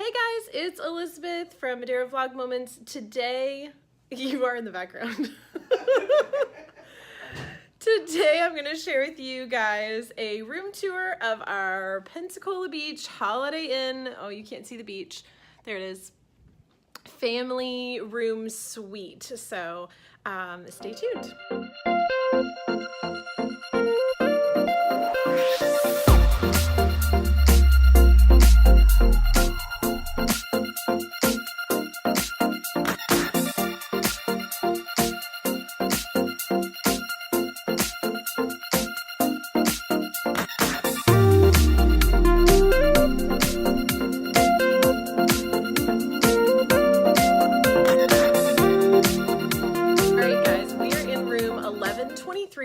Hey guys, it's Elizabeth from Madera Vlog Moments. Today, you are in the background. Today I'm going to share with you guys a room tour of our Pensacola Beach Holiday Inn. Oh, you can't see the beach. There it is. Family room suite. So stay tuned.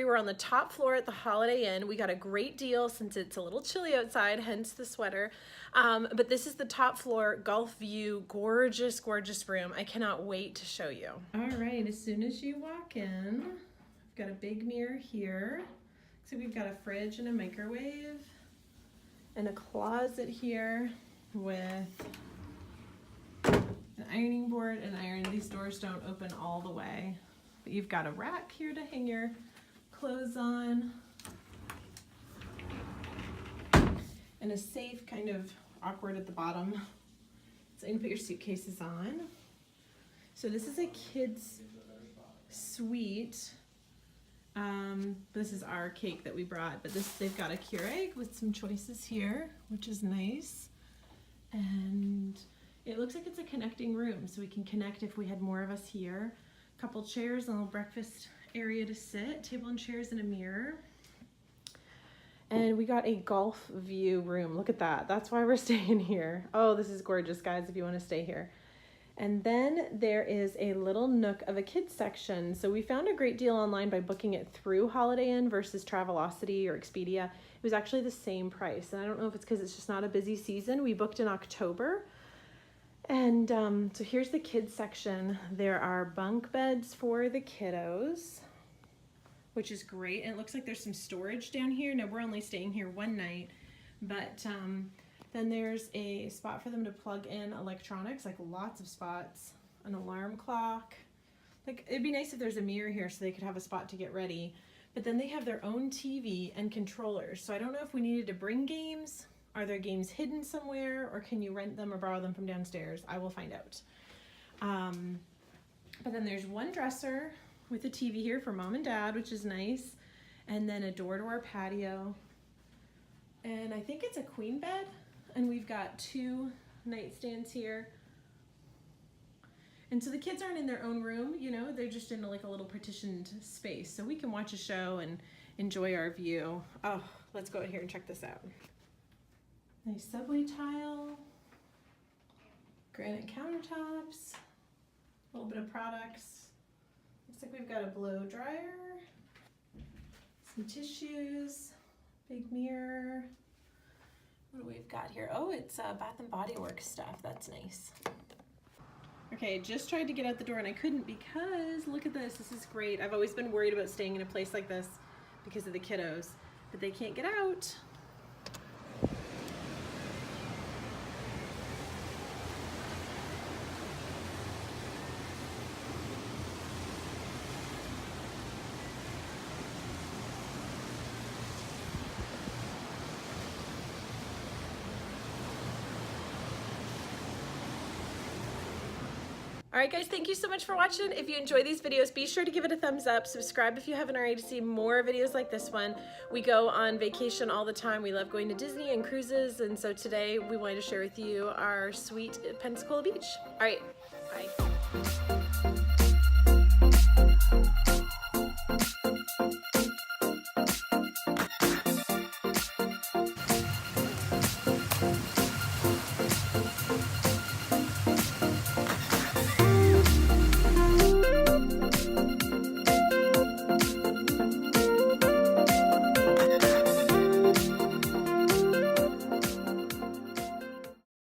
We're on the top floor at the Holiday Inn. We got a great deal since it's a little chilly outside, hence the sweater. But this is the top floor, Gulf view, gorgeous, gorgeous room. I cannot wait to show you. All right, as soon as you walk in, we've got a big mirror here. So we've got a fridge and a microwave and a closet here with an ironing board and iron. These doors don't open all the way. But you've got a rack here to hang your clothes on, and a safe, kind of awkward at the bottom, so you can put your suitcases on. So this is a kids suite. This is our cake that we brought, but they've got a Keurig with some choices here, which is nice. And it looks like it's a connecting room, so we can connect if we had more of us here. A couple chairs, a little breakfast area to sit, table and chairs and a mirror. And we got a Gulf view room. Look at that. That's why we're staying here. Oh, this is gorgeous, guys, if you want to stay here. And then there is a little nook of a kids section. So we found a great deal online by booking it through Holiday Inn versus Travelocity or Expedia. It was actually the same price. And I don't know if it's because it's just not a busy season. We booked in October. And so here's the kids section. There are bunk beds for the kiddos, which is great. And it looks like there's some storage down here. Now we're only staying here one night, but then there's a spot for them to plug in electronics, like lots of spots, an alarm clock. Like it'd be nice if there's a mirror here so they could have a spot to get ready. But then they have their own TV and controllers. So I don't know if we needed to bring games. Are there games hidden somewhere, or can you rent them or borrow them from downstairs? I will find out. But then there's one dresser with a TV here for mom and dad, which is nice. And then a door to our patio. And I think it's a queen bed. And we've got 2 nightstands here. And so the kids aren't in their own room, you know, they're just in like a little partitioned space. So we can watch a show and enjoy our view. Oh, let's go out here and check this out. Nice subway tile, granite countertops, a little bit of products. Looks like we've got a blow dryer, some tissues, big mirror. What do we've got here? Oh, it's Bath and Body Works stuff. That's nice. Okay, just tried to get out the door and I couldn't because look at this. This is great. I've always been worried about staying in a place like this because of the kiddos, but they can't get out. All right, guys, thank you so much for watching. If you enjoy these videos, be sure to give it a thumbs up. Subscribe if you haven't already to see more videos like this one. We go on vacation all the time. We love going to Disney and cruises. And so today we wanted to share with you our sweet Pensacola Beach. All right, bye.